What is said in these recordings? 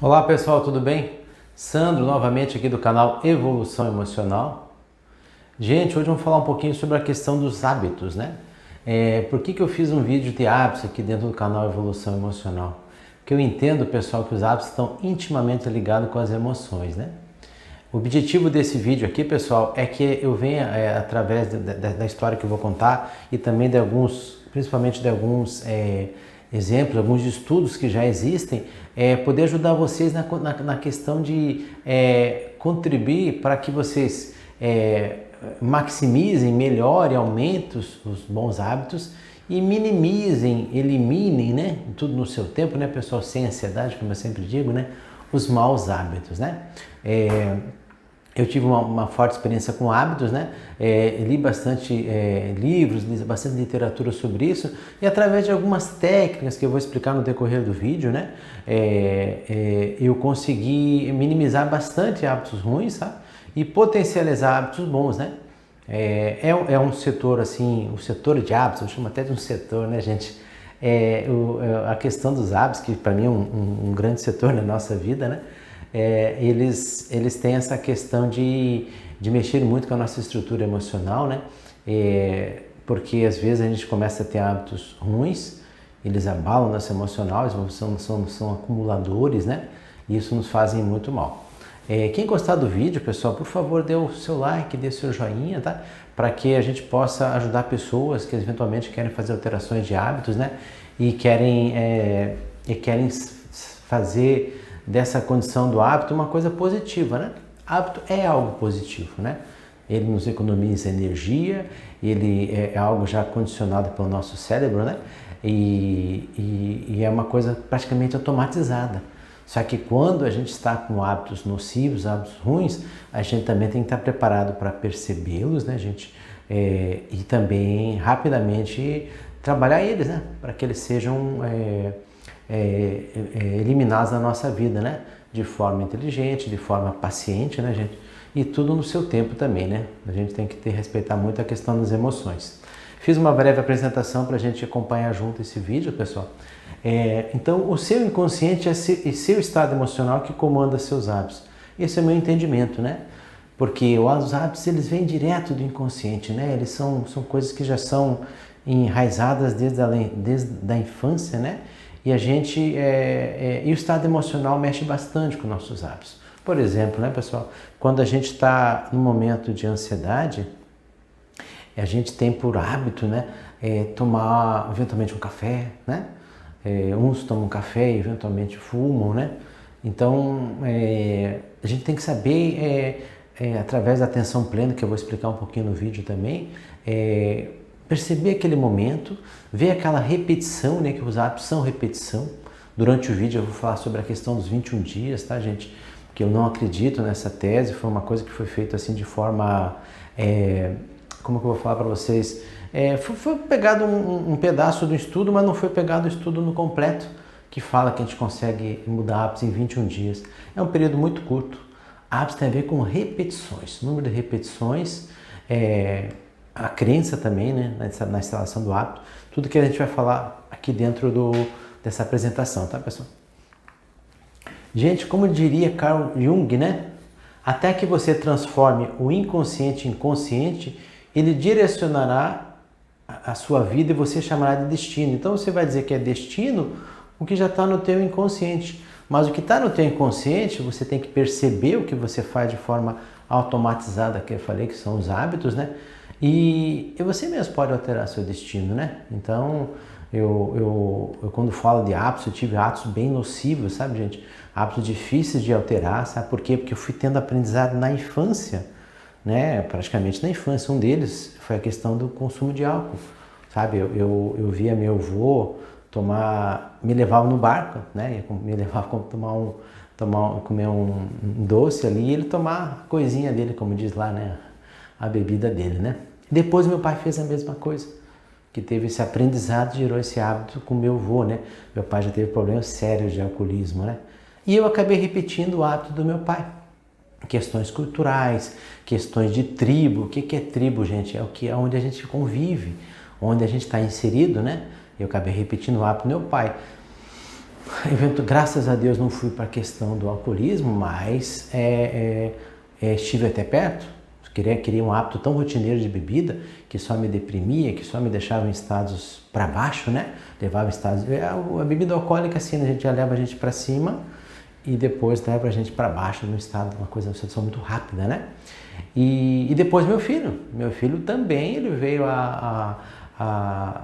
Olá pessoal, tudo bem? Sandro novamente aqui do canal Evolução Emocional. Gente, hoje vamos falar um pouquinho sobre a questão dos hábitos, né? Por que eu fiz um vídeo de hábitos aqui dentro do canal Evolução Emocional? Porque eu entendo, pessoal, que os hábitos estão intimamente ligados com as emoções, né? O objetivo desse vídeo aqui, pessoal, é que eu venha, através da história que eu vou contar e também de alguns, principalmente de alguns exemplos, alguns estudos que já existem, poder ajudar vocês na questão de contribuir para que vocês maximizem, melhorem, aumentem os bons hábitos e minimizem, eliminem, né, tudo no seu tempo, né, pessoal, sem ansiedade, como eu sempre digo, né, os maus hábitos, né. Eu tive uma forte experiência com hábitos, né? Li bastante livros, li bastante literatura sobre isso e através de algumas técnicas que eu vou explicar no decorrer do vídeo, né? Eu consegui minimizar bastante hábitos ruins, sabe? E potencializar hábitos bons, né? É um setor assim, o setor de hábitos, eu chamo até de um setor, né, gente? A questão dos hábitos, que para mim é um grande setor na nossa vida, né? Eles têm essa questão de mexer muito com a nossa estrutura emocional, né? Porque às vezes a gente começa a ter hábitos ruins, eles abalam o nosso emocional, são acumuladores, né? E isso nos fazem muito mal. Quem gostar do vídeo, pessoal, por favor, dê o seu like, dê o seu joinha, tá? Para que a gente possa ajudar pessoas que eventualmente querem fazer alterações de hábitos, né? E querem fazer dessa condição do hábito uma coisa positiva, né? Hábito é algo positivo, né? Ele nos economiza energia, ele é algo já condicionado pelo nosso cérebro, né? E é uma coisa praticamente automatizada. Só que quando a gente está com hábitos nocivos, hábitos ruins, a gente também tem que estar preparado para percebê-los, né, gente? E também rapidamente trabalhar eles, né? Para que eles sejam eliminados da nossa vida, né? De forma inteligente, de forma paciente, né, gente? E tudo no seu tempo também, né? A gente tem que respeitar muito a questão das emoções. Fiz uma breve apresentação para a gente acompanhar junto esse vídeo, pessoal. Então, o seu inconsciente é seu estado emocional que comanda seus hábitos. Esse é o meu entendimento, né? Porque os hábitos, eles vêm direto do inconsciente, né? Eles são coisas que já são enraizadas desde a infância, né? E a gente, e o estado emocional mexe bastante com nossos hábitos. Por exemplo, né, pessoal, quando a gente está num momento de ansiedade, a gente tem por hábito, né, tomar eventualmente um café, né? Uns tomam café e eventualmente fumam, né? Então, a gente tem que saber, através da atenção plena, que eu vou explicar um pouquinho no vídeo também, perceber aquele momento, ver aquela repetição, né, que os hábitos são repetição. Durante o vídeo eu vou falar sobre a questão dos 21 dias, tá, gente? Porque eu não acredito nessa tese, foi uma coisa que foi feita assim de forma, como que eu vou falar para vocês? Foi pegado um pedaço do estudo, mas não foi pegado o estudo no completo, que fala que a gente consegue mudar hábitos em 21 dias. É um período muito curto. Hábitos tem a ver com repetições, número de repetições, a crença também, né, na instalação do hábito, tudo que a gente vai falar aqui dentro dessa apresentação, tá, pessoal? Gente, como diria Carl Jung, né, até que você transforme o inconsciente em consciente, ele direcionará a sua vida e você chamará de destino. Então você vai dizer que é destino o que já está no teu inconsciente, mas o que está no teu inconsciente, você tem que perceber o que você faz de forma automatizada, que eu falei que são os hábitos, né? E você mesmo pode alterar seu destino, né? Então, eu quando falo de hábitos, eu tive hábitos bem nocivos, sabe, gente? Hábitos difíceis de alterar, sabe por quê? Porque eu fui tendo aprendizado na infância, né? Praticamente na infância. Um deles foi a questão do consumo de álcool, sabe? Eu via meu avô me levava no barco, né? Me levava para comer um doce ali e ele tomar a coisinha dele, como diz lá, né? A bebida dele, né? Depois meu pai fez a mesma coisa, que teve esse aprendizado, gerou esse hábito com meu avô, né? Meu pai já teve problemas sérios de alcoolismo, né? E eu acabei repetindo o hábito do meu pai. Questões culturais, questões de tribo. O que é tribo, gente? É onde a gente convive, onde a gente está inserido, né? Eu acabei repetindo o hábito do meu pai. Graças a Deus não fui para a questão do alcoolismo, mas estive até perto. Queria um hábito tão rotineiro de bebida que só me deprimia, que só me deixava em estados para baixo, né? Levava em estados... A bebida alcoólica, assim, a gente já leva a gente para cima e depois leva a gente para baixo no estado, uma situação muito rápida, né? E depois meu filho também, ele veio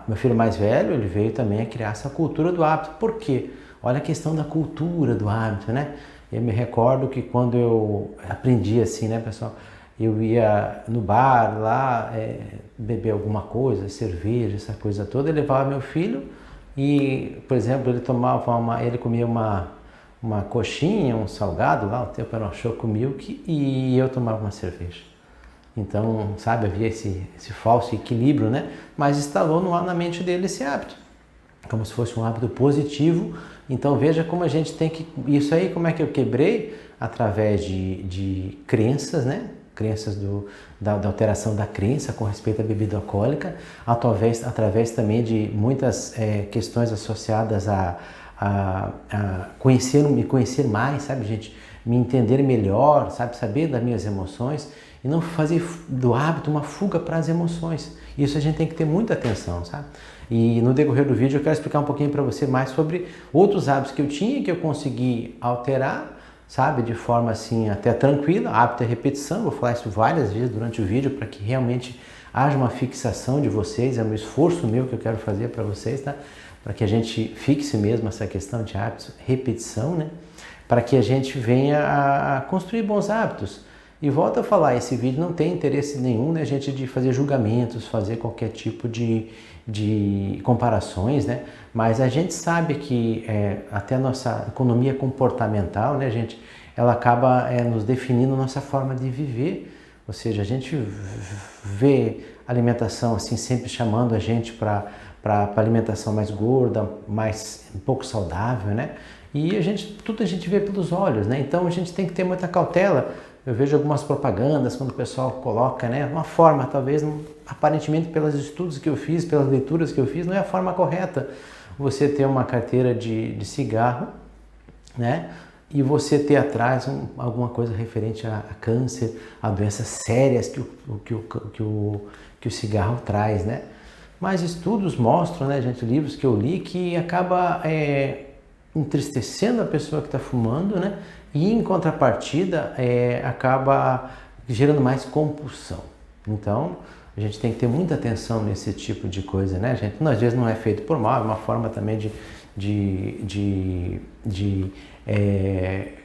meu filho mais velho, ele veio também a criar essa cultura do hábito. Por quê? Olha a questão da cultura do hábito, né? Eu me recordo que quando eu aprendi assim, né, pessoal? Eu ia no bar lá, beber alguma coisa, cerveja, essa coisa toda, eu levava meu filho e, por exemplo, ele comia uma coxinha, um salgado lá, o tempo era um chocomilk e eu tomava uma cerveja. Então, sabe, havia esse falso equilíbrio, né? Mas instalou na mente dele esse hábito, como se fosse um hábito positivo. Então veja como a gente tem que... Isso aí, como é que eu quebrei? Através de crenças, né? Crenças da alteração da crença com respeito à bebida alcoólica, através também de muitas questões associadas a me conhecer mais, sabe, gente? Me entender melhor, sabe? Saber das minhas emoções e não fazer do hábito uma fuga para as emoções. Isso a gente tem que ter muita atenção, sabe? E no decorrer do vídeo eu quero explicar um pouquinho para você mais sobre outros hábitos que eu tinha, que eu consegui alterar, sabe? De forma assim até tranquila. Hábito é repetição, vou falar isso várias vezes durante o vídeo para que realmente haja uma fixação de vocês, é um esforço meu que eu quero fazer para vocês, tá? Para que a gente fixe mesmo essa questão de hábitos, repetição, né? Para que a gente venha a construir bons hábitos. E volto a falar, esse vídeo não tem interesse nenhum, né, gente, de fazer julgamentos, fazer qualquer tipo de comparações, né? Mas a gente sabe que até a nossa economia comportamental, né, gente, ela acaba nos definindo a nossa forma de viver. Ou seja, a gente vê alimentação assim sempre chamando a gente para alimentação mais gorda, um pouco saudável, né? E tudo a gente vê pelos olhos, né? Então a gente tem que ter muita cautela. Eu vejo algumas propagandas quando o pessoal coloca, né, uma forma, talvez, aparentemente pelos estudos que eu fiz, pelas leituras que eu fiz, não é a forma correta. Você ter uma carteira de cigarro, né, e você ter atrás alguma coisa referente a câncer, a doenças sérias que o cigarro traz, né. Mas estudos mostram, né, gente, livros que eu li, que acaba entristecendo a pessoa que está fumando, né? E em contrapartida acaba gerando mais compulsão. Então a gente tem que ter muita atenção nesse tipo de coisa, né, gente? Às vezes não é feito por mal, é uma forma também de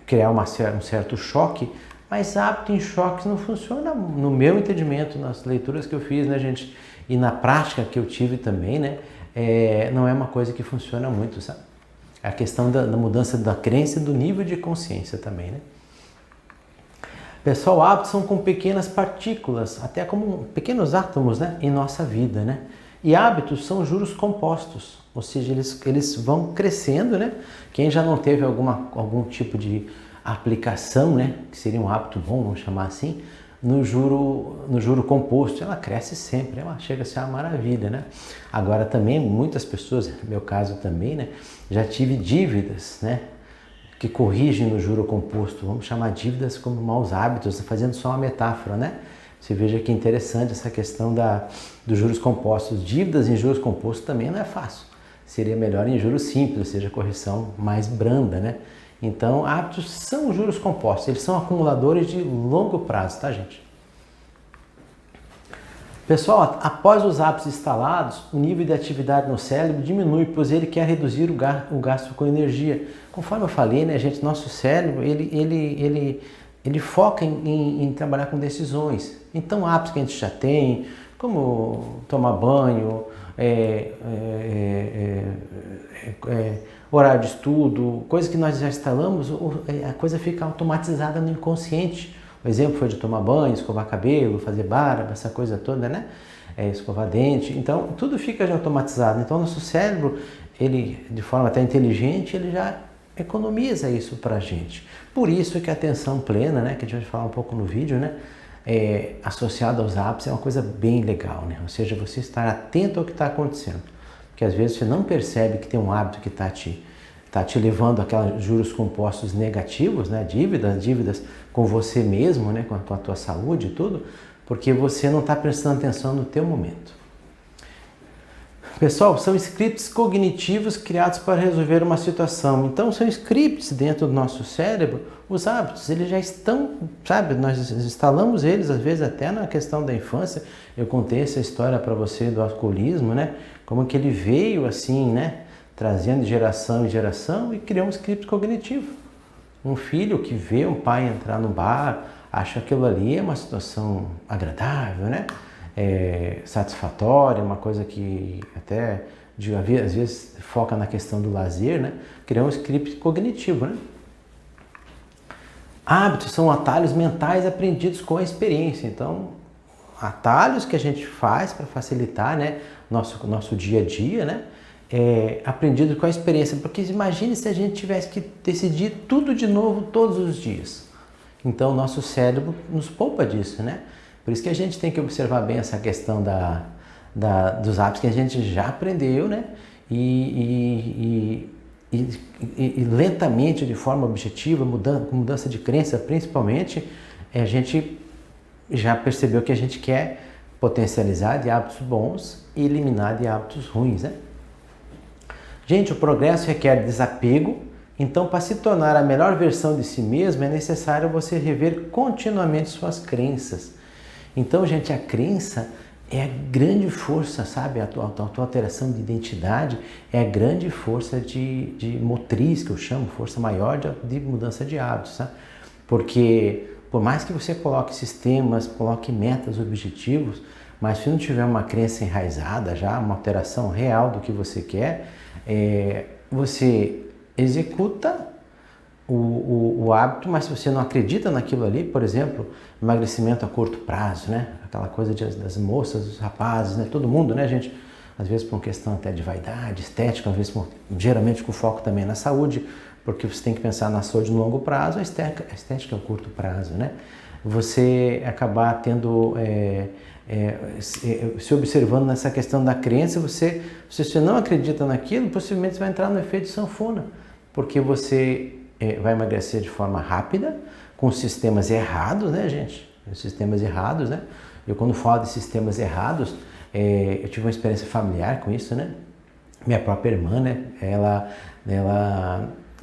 criar um certo choque, mas hábito em choques não funciona, no meu entendimento, nas leituras que eu fiz, né, gente? E na prática que eu tive também, né? Não é uma coisa que funciona muito, sabe? A questão da mudança da crença e do nível de consciência também, né? Pessoal, hábitos são com pequenas partículas, até como pequenos átomos, né, em nossa vida, né? E hábitos são juros compostos, ou seja, eles vão crescendo, né? Quem já não teve algum tipo de aplicação, né, que seria um hábito bom, vamos chamar assim, no juro composto, ela cresce sempre, ela chega a ser uma maravilha, né? Agora também, muitas pessoas, no meu caso também, né, já tive dívidas, né, que corrigem no juro composto, vamos chamar dívidas como maus hábitos, fazendo só uma metáfora, né? Você veja que interessante essa questão dos juros compostos. Dívidas em juros compostos também não é fácil, seria melhor em juros simples, ou seja, correção mais branda, né? Então, hábitos são juros compostos, eles são acumuladores de longo prazo, tá, gente? Pessoal, após os hábitos instalados, o nível de atividade no cérebro diminui, pois ele quer reduzir o gasto com energia. Conforme eu falei, né, gente, nosso cérebro, ele foca em trabalhar com decisões. Então, hábitos que a gente já tem, como tomar banho, horário de estudo, coisas que nós já instalamos, a coisa fica automatizada no inconsciente. O exemplo foi de tomar banho, escovar cabelo, fazer barba, essa coisa toda, né? Escovar dente. Então, tudo fica já automatizado. Então, nosso cérebro, ele, de forma até inteligente, ele já economiza isso pra gente. Por isso que a atenção plena, né, que a gente vai falar um pouco no vídeo, né, associada aos hábitos, é uma coisa bem legal, né? Ou seja, você estar atento ao que está acontecendo. Porque às vezes você não percebe que tem um hábito que está te está te levando a aqueles juros compostos negativos, né? Dívidas com você mesmo, né? Com a tua saúde e tudo, porque você não está prestando atenção no teu momento. Pessoal, são scripts cognitivos criados para resolver uma situação. Então, são scripts dentro do nosso cérebro. Os hábitos, eles já estão, sabe, nós instalamos eles, às vezes, até na questão da infância. Eu contei essa história para você do alcoolismo, né? Como que ele veio assim, né? Trazendo de geração em geração e criou um script cognitivo. Um filho que vê um pai entrar no bar, acha que aquilo ali é uma situação agradável, né? Satisfatória, uma coisa que até às vezes foca na questão do lazer, né? Criar um script cognitivo, né? Hábitos são atalhos mentais aprendidos com a experiência. Então, atalhos que a gente faz para facilitar, né, nosso dia a dia, né? Aprendido com a experiência. Porque imagine se a gente tivesse que decidir tudo de novo todos os dias. Então, o nosso cérebro nos poupa disso, né? Por isso que a gente tem que observar bem essa questão dos hábitos que a gente já aprendeu, né? E lentamente, de forma objetiva, com mudança de crença principalmente, a gente já percebeu que a gente quer potencializar de hábitos bons e eliminar de hábitos ruins, né? Gente, o progresso requer desapego, então para se tornar a melhor versão de si mesmo é necessário você rever continuamente suas crenças. Então, gente, a crença é a grande força, sabe? A tua alteração de identidade é a grande força de motriz, que eu chamo, força maior de mudança de hábitos, sabe? Porque por mais que você coloque sistemas, coloque metas, objetivos, mas se não tiver uma crença enraizada já, uma alteração real do que você quer, você executa o hábito, mas se você não acredita naquilo ali, por exemplo, emagrecimento a curto prazo, né? Aquela coisa das moças, dos rapazes, né? Todo mundo, né, gente? Às vezes por uma questão até de vaidade, estética, às vezes geralmente com foco também na saúde, porque você tem que pensar na saúde no longo prazo, a estética é a curto prazo, né? Você acabar tendo, se observando nessa questão da crença, se você não acredita naquilo, possivelmente você vai entrar no efeito sanfona, porque você vai emagrecer de forma rápida, com sistemas errados, né, gente? Sistemas errados, né? Eu, quando falo de sistemas errados, eu tive uma experiência familiar com isso, né? Minha própria irmã, né? Ela,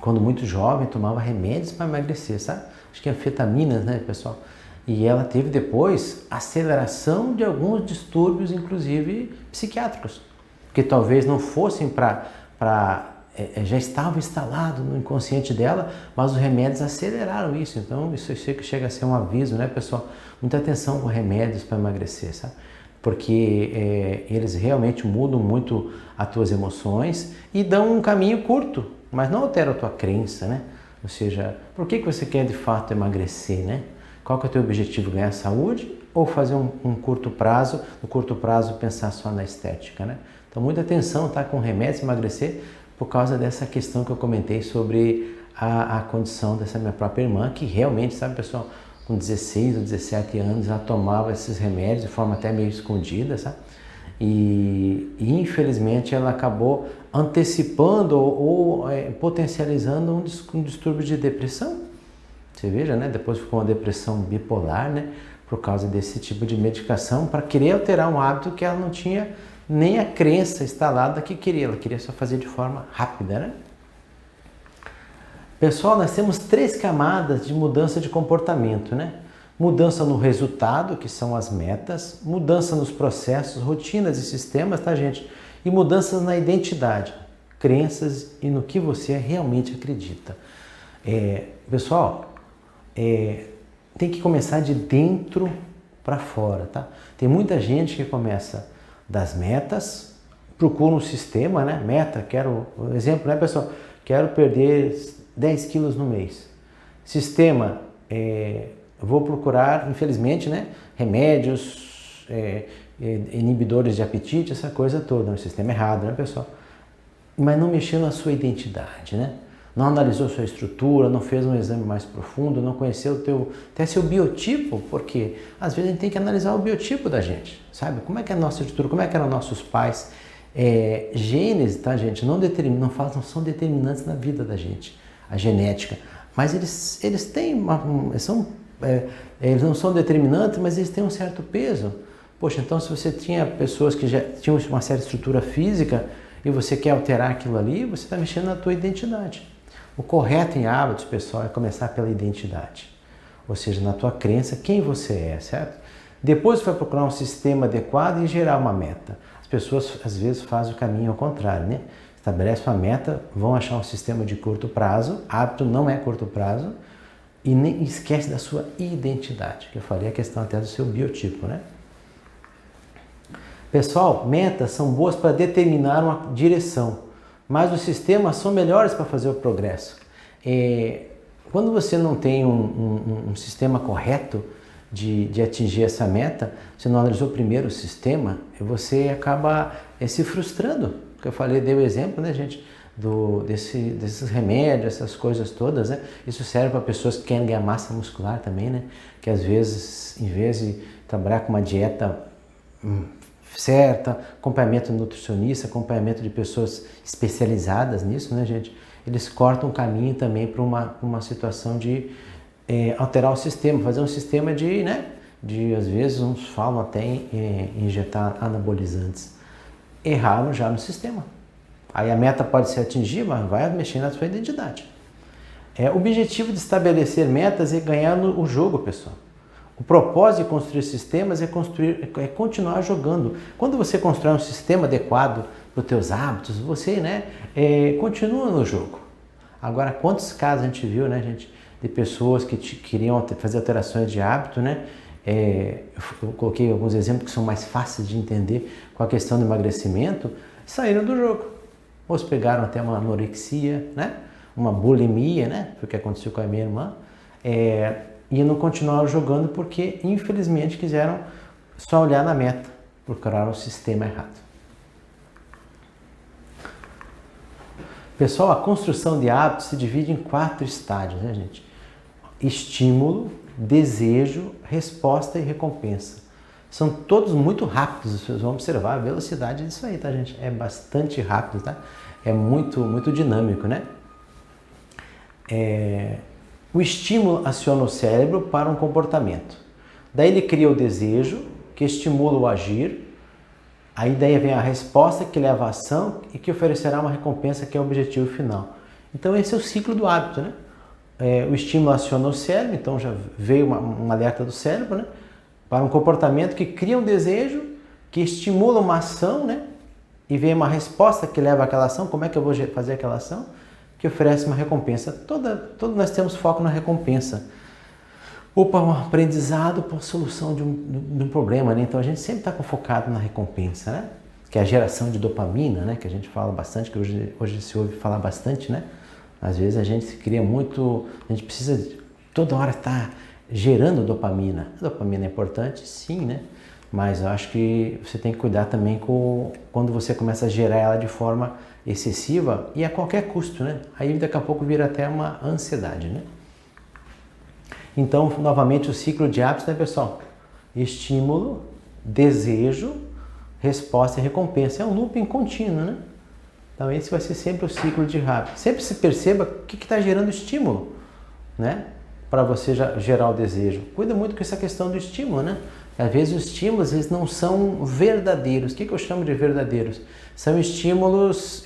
quando muito jovem, tomava remédios para emagrecer, sabe? Acho que anfetaminas, né, pessoal? E ela teve depois aceleração de alguns distúrbios, inclusive psiquiátricos, que talvez não fossem já estava instalado no inconsciente dela, mas os remédios aceleraram isso. Então, isso chega a ser um aviso, né, pessoal? Muita atenção com remédios para emagrecer, sabe? Porque eles realmente mudam muito as tuas emoções e dão um caminho curto, mas não alteram a tua crença, né? Ou seja, por que você quer de fato emagrecer, né? Qual que é o teu objetivo? Ganhar saúde ou fazer um curto prazo, no curto prazo pensar só na estética, né? Então, muita atenção, tá? Com remédios, emagrecer, por causa dessa questão que eu comentei sobre a condição dessa minha própria irmã, que realmente, sabe, pessoal, com 16 ou 17 anos, ela tomava esses remédios de forma até meio escondida, sabe? E infelizmente ela acabou antecipando ou potencializando um distúrbio de depressão. Você veja, né? Depois ficou uma depressão bipolar, né? Por causa desse tipo de medicação, para querer alterar um hábito que ela não tinha nem a crença instalada que queria, ela queria só fazer de forma rápida, né? Pessoal, nós temos 3 camadas de mudança de comportamento, né? Mudança no resultado, que são as metas, mudança nos processos, rotinas e sistemas, tá, gente? E mudanças na identidade, crenças e no que você realmente acredita. Pessoal, tem que começar de dentro para fora, tá? Tem muita gente que começa das metas, procura um sistema, né? Meta, exemplo, né, pessoal? Quero perder 10 quilos no mês. Sistema, vou procurar, infelizmente, né? Remédios, inibidores de apetite, essa coisa toda, um sistema errado, né, pessoal? Mas não mexeu na sua identidade, né? Não analisou sua estrutura, não fez um exame mais profundo, não conheceu até seu biotipo, porque às vezes a gente tem que analisar o biotipo da gente, sabe? Como é que é a nossa estrutura, como é que eram nossos pais, Genes, tá, gente, não são determinantes na vida da gente, a genética, mas eles têm eles não são determinantes, mas eles têm um certo peso. Poxa, então se você tinha pessoas que já tinham uma certa estrutura física e você quer alterar aquilo ali, você está mexendo na tua identidade. O correto em hábitos, pessoal, é começar pela identidade, ou seja, na tua crença, quem você é, certo? Depois você vai procurar um sistema adequado e gerar uma meta. As pessoas às vezes fazem o caminho ao contrário, né? Estabelecem uma meta, vão achar um sistema de curto prazo, hábito não é curto prazo, e nem esquece da sua identidade, que eu falei a questão até do seu biotipo, né? Pessoal, metas são boas para determinar uma direção, mas os sistemas são melhores para fazer o progresso. Quando você não tem um sistema correto de atingir essa meta, você não analisou primeiro o sistema, você acaba se frustrando. Porque eu falei, dei o exemplo, né, gente, desses remédios, essas coisas todas, né? Isso serve para pessoas que querem ganhar massa muscular também, né? Que às vezes, em vez de trabalhar com uma dieta certa, acompanhamento nutricionista, acompanhamento de pessoas especializadas nisso, né, gente? Eles cortam o caminho também para uma situação de alterar o sistema, fazer um sistema às vezes uns falam até em injetar anabolizantes. Erraram já no sistema. Aí a meta pode ser atingida, mas vai mexer na sua identidade. O objetivo de estabelecer metas é ganhar o jogo, pessoal. O propósito de construir sistemas é continuar jogando. Quando você constrói um sistema adequado para os teus hábitos, você continua no jogo. Agora, quantos casos a gente viu, né, gente, de pessoas que queriam fazer alterações de hábito, né? Eu coloquei alguns exemplos que são mais fáceis de entender com a questão do emagrecimento, saíram do jogo. Ou pegaram até uma anorexia, né? Uma bulimia, né? Foi o que aconteceu com a minha irmã. E não continuaram jogando porque, infelizmente, quiseram só olhar na meta, procuraram o sistema errado. Pessoal, a construção de hábitos se divide em 4 estágios, né, gente? Estímulo, desejo, resposta e recompensa. São todos muito rápidos, vocês vão observar a velocidade disso aí, tá, gente? É bastante rápido, tá? É muito, muito dinâmico, né? O estímulo aciona o cérebro para um comportamento. Daí ele cria o desejo, que estimula o agir. Aí daí vem a resposta, que leva à ação e que oferecerá uma recompensa, que é o objetivo final. Então esse é o ciclo do hábito, né? O estímulo aciona o cérebro, então já veio um alerta do cérebro, né? Para um comportamento que cria um desejo, que estimula uma ação, né? E vem uma resposta que leva àquela ação. Como é que eu vou fazer aquela ação? Que oferece uma recompensa. Todo nós temos foco na recompensa. Ou para um aprendizado, para a solução de um problema, né? Então a gente sempre está focado na recompensa, né? Que é a geração de dopamina, né? Que a gente fala bastante, que hoje se ouve falar bastante, né? Às vezes a gente se cria muito, a gente precisa toda hora estar gerando dopamina. A dopamina é importante, sim, né? Mas eu acho que você tem que cuidar também quando você começa a gerar ela de forma excessiva e a qualquer custo, né? Aí daqui a pouco vira até uma ansiedade, né? Então, novamente, o ciclo de hábitos, né, pessoal? Estímulo, desejo, resposta e recompensa. É um looping contínuo, né? Então, esse vai ser sempre o ciclo de hábitos. Sempre se perceba o que está gerando estímulo, né? Para você gerar o desejo. Cuida muito com essa questão do estímulo, né? Às vezes os estímulos eles não são verdadeiros. O que eu chamo de verdadeiros? São estímulos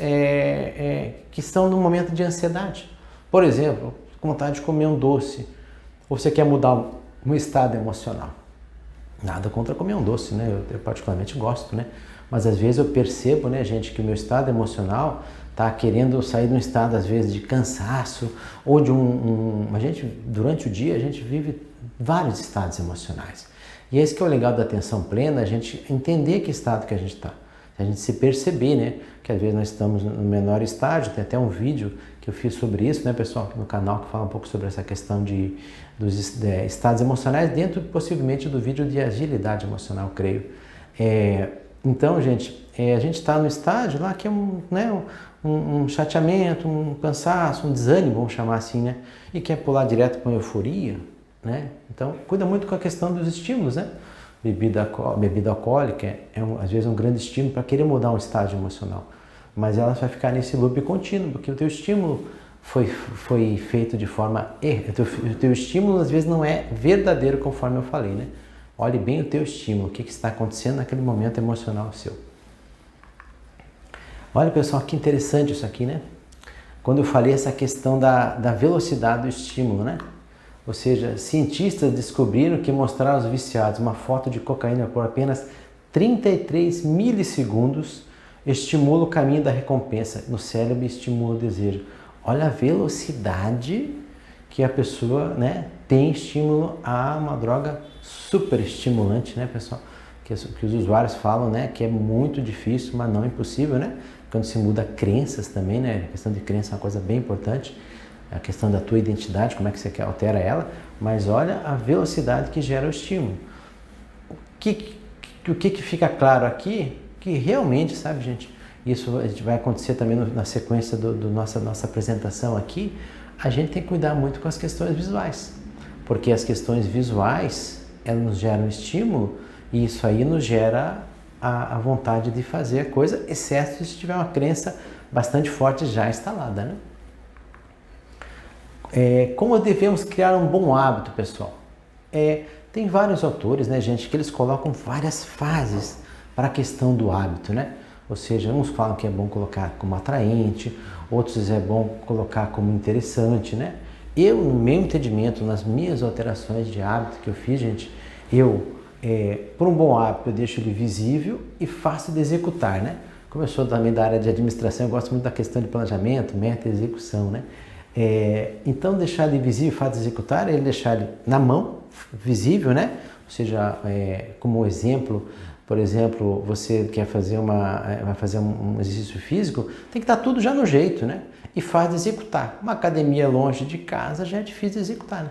que estão no momento de ansiedade. Por exemplo, com vontade de comer um doce. Ou você quer mudar um estado emocional. Nada contra comer um doce, né? Eu particularmente gosto, né? Mas às vezes eu percebo, né, gente, que o meu estado emocional está querendo sair de um estado, às vezes, de cansaço ou de a gente, durante o dia, a gente vive vários estados emocionais. E esse que é o legal da atenção plena, a gente entender que estado que a gente está. A gente se perceber, né, que às vezes nós estamos no menor estágio. Tem até um vídeo que eu fiz sobre isso, né, pessoal, no canal, que fala um pouco sobre essa questão dos estados emocionais, dentro possivelmente do vídeo de agilidade emocional, creio. Então, gente, a gente está no estágio lá que é um chateamento, um cansaço, um desânimo, vamos chamar assim, né? E quer pular direto para uma euforia, né? Então, cuida muito com a questão dos estímulos, né? bebida alcoólica às vezes um grande estímulo para querer mudar um estágio emocional. Mas ela vai ficar nesse loop contínuo, porque o teu estímulo foi feito de forma errada. O teu estímulo às vezes não é verdadeiro, conforme eu falei, né? Olhe bem o teu estímulo, o que está acontecendo naquele momento emocional seu. Olha, pessoal, que interessante isso aqui, né? Quando eu falei essa questão da velocidade do estímulo, né? Ou seja, cientistas descobriram que mostrar aos viciados uma foto de cocaína por apenas 33 milissegundos estimula o caminho da recompensa no cérebro e estimula o desejo. Olha a velocidade que a pessoa, né, tem estímulo a uma droga super estimulante, né, pessoal? Que os usuários falam, né, que é muito difícil, mas não impossível, né? Quando se muda crenças também, né? A questão de crença é uma coisa bem importante. A questão da tua identidade, como é que você altera ela. Mas olha a velocidade que gera o estímulo. O que fica claro aqui? Que realmente, sabe, gente, isso vai acontecer também na sequência da nossa apresentação aqui. A gente tem que cuidar muito com as questões visuais. Porque as questões visuais, elas nos geram estímulo e isso aí nos gera a vontade de fazer a coisa, exceto se tiver uma crença bastante forte já instalada, né? Como devemos criar um bom hábito, pessoal? Tem vários autores, né, gente, que eles colocam várias fases para a questão do hábito, né? Ou seja, uns falam que é bom colocar como atraente, outros é bom colocar como interessante, né? Eu, no meu entendimento, nas minhas alterações de hábito que eu fiz, gente, por um bom hábito, eu deixo ele visível e fácil de executar, né? Como eu sou também da área de administração, eu gosto muito da questão de planejamento, meta e execução, né? Então, deixar ele visível e fácil de executar, ele deixar ele na mão, visível, né? Ou seja, como exemplo, por exemplo, você quer fazer vai fazer um exercício físico, tem que estar tudo já no jeito, né? E fácil de executar. Uma academia longe de casa já é difícil de executar, né?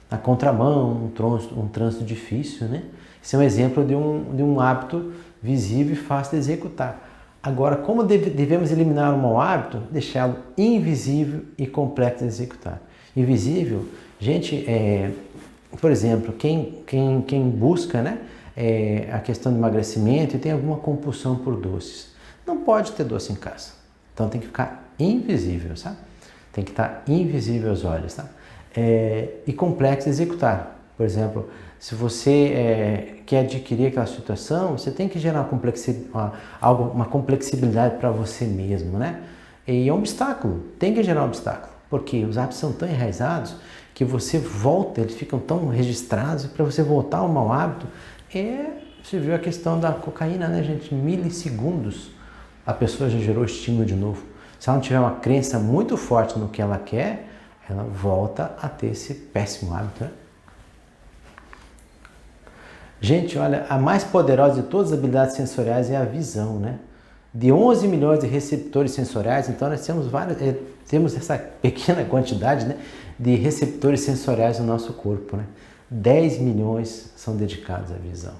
Na contramão, um trânsito difícil, né? Esse é um exemplo de um hábito visível e fácil de executar. Agora, como devemos eliminar um mau hábito? Deixá-lo invisível e complexo de executar. Invisível, gente, por exemplo, quem busca, né, a questão do emagrecimento e tem alguma compulsão por doces, não pode ter doce em casa. Então tem que ficar invisível, sabe? Tem que estar invisível aos olhos, tá? E complexo de executar. Por exemplo, se você quer adquirir aquela situação, você tem que gerar uma complexibilidade para você mesmo, né? E é um obstáculo, tem que gerar um obstáculo, porque os hábitos são tão enraizados que você volta, eles ficam tão registrados, e para você voltar ao mau hábito, você viu a questão da cocaína, né, gente? Milissegundos, a pessoa já gerou estímulo de novo. Se ela não tiver uma crença muito forte no que ela quer, ela volta a ter esse péssimo hábito, né? Gente, olha, a mais poderosa de todas as habilidades sensoriais é a visão, né? De 11 milhões de receptores sensoriais, então nós temos essa pequena quantidade, né, de receptores sensoriais no nosso corpo, né? 10 milhões são dedicados à visão.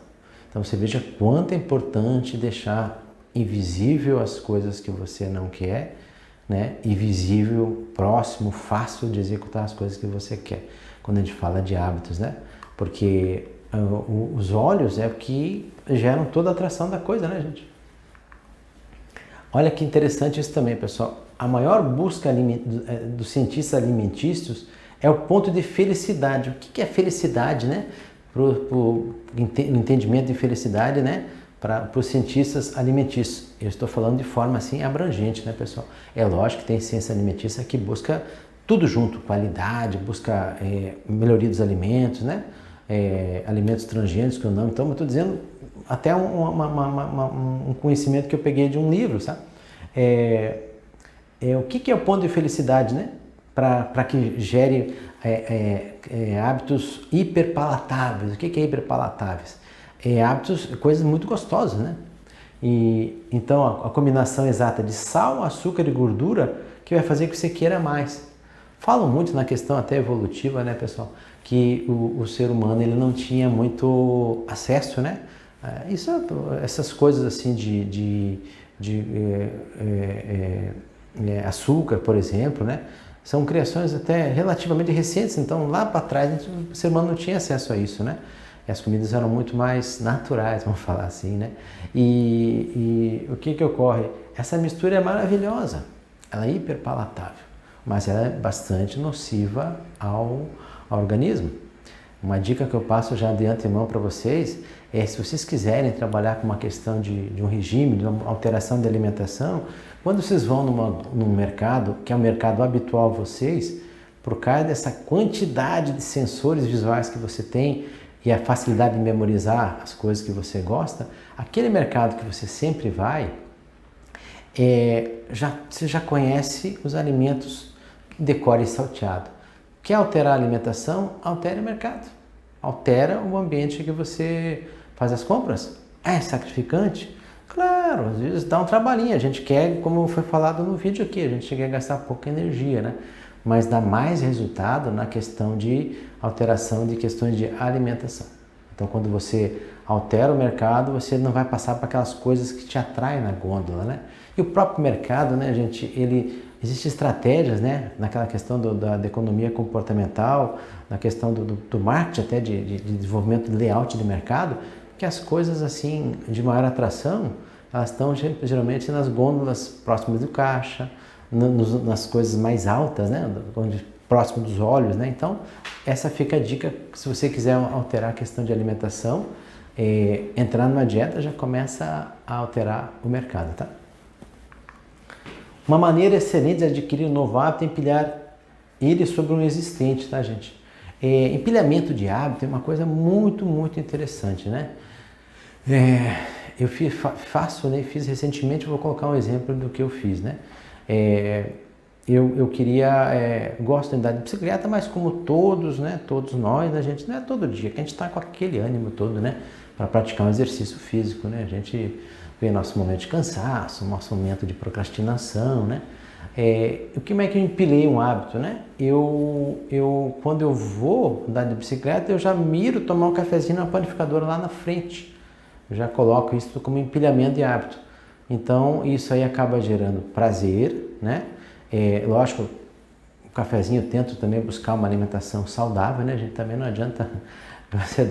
Então você veja quanto é importante deixar invisível as coisas que você não quer, né? E visível, próximo, fácil de executar as coisas que você quer. Quando a gente fala de hábitos, né? Porque os olhos é o que geram toda a atração da coisa, né, gente? Olha que interessante isso também, pessoal. A maior busca dos cientistas alimentícios é o ponto de felicidade. O que é felicidade, né? No entendimento de felicidade, né? Para os cientistas alimentícios. Eu estou falando de forma assim abrangente, né, pessoal? É lógico que tem ciência alimentícia que busca tudo junto, qualidade, busca melhoria dos alimentos, né? Alimentos transgênicos que eu não. Então, eu estou dizendo até um conhecimento que eu peguei de um livro, sabe? O que é o ponto de felicidade, né? Para que gere hábitos hiperpalatáveis. O que é hiperpalatáveis? Hábitos, coisas muito gostosas, né? E então a combinação exata de sal, açúcar e gordura que vai fazer que você queira mais. Falam muito na questão até evolutiva, né, pessoal? Que o ser humano ele não tinha muito acesso, né? Essas coisas assim de açúcar, por exemplo, né? São criações até relativamente recentes, então lá para trás o ser humano não tinha acesso a isso, né? E as comidas eram muito mais naturais, vamos falar assim, né? E o que ocorre? Essa mistura é maravilhosa, ela é hiperpalatável, mas ela é bastante nociva ao organismo. Uma dica que eu passo já de antemão para vocês é, se vocês quiserem trabalhar com uma questão de um regime, de uma alteração de alimentação, quando vocês vão num mercado, que é um mercado habitual a vocês, por causa dessa quantidade de sensores visuais que você tem e a facilidade de memorizar as coisas que você gosta, aquele mercado que você sempre vai, você já conhece os alimentos decore e salteado. Quer alterar a alimentação? Altere o mercado. Altera o ambiente que você faz as compras. É sacrificante? Claro, às vezes dá um trabalhinho. A gente quer, como foi falado no vídeo aqui, a gente quer gastar pouca energia, né? Mas dá mais resultado na questão de alteração de questões de alimentação. Então, quando você altera o mercado, você não vai passar para aquelas coisas que te atraem na gôndola, né? E o próprio mercado, né, gente, existem estratégias, né, naquela questão da economia comportamental, na questão do marketing até de desenvolvimento de layout de mercado, que as coisas assim de maior atração, elas estão geralmente nas gôndolas próximas do caixa, nas coisas mais altas, né, próximo dos olhos, né? Então, essa fica a dica, se você quiser alterar a questão de alimentação, entrar numa dieta já começa a alterar o mercado, tá? Uma maneira excelente de adquirir um novo hábito é empilhar ele sobre um existente, tá, gente? Empilhamento de hábito é uma coisa muito, muito interessante, né? Eu faço, né? Fiz recentemente, vou colocar um exemplo do que eu fiz, né? Eu gosto de andar de bicicleta, mas como todos, né? Todos nós, a gente não é todo dia que a gente está com aquele ânimo todo, né? Para praticar um exercício físico, né? A gente vê nosso momento de cansaço, nosso momento de procrastinação, né? Como é que eu empilhei um hábito, né? Quando eu vou andar de bicicleta, eu já miro tomar um cafezinho na panificadora lá na frente. Eu já coloco isso como empilhamento de hábito. Então, isso aí acaba gerando prazer, né? Lógico, o cafezinho eu tento também buscar uma alimentação saudável, né? A gente também não adianta você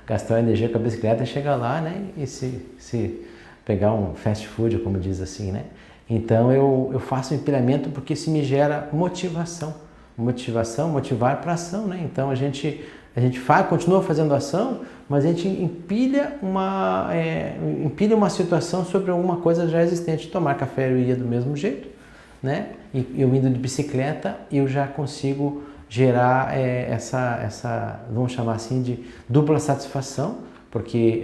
gastar energia com a bicicleta e chegar lá, né? E se pegar um fast food, como diz assim, né? Então eu faço um empilhamento porque isso me gera motivação, motivar para ação, né? Então a gente continua fazendo ação, mas a gente empilha uma situação sobre alguma coisa já existente. Tomar café eu ia do mesmo jeito, né? E eu indo de bicicleta, eu já consigo gerar vamos chamar assim, de dupla satisfação, porque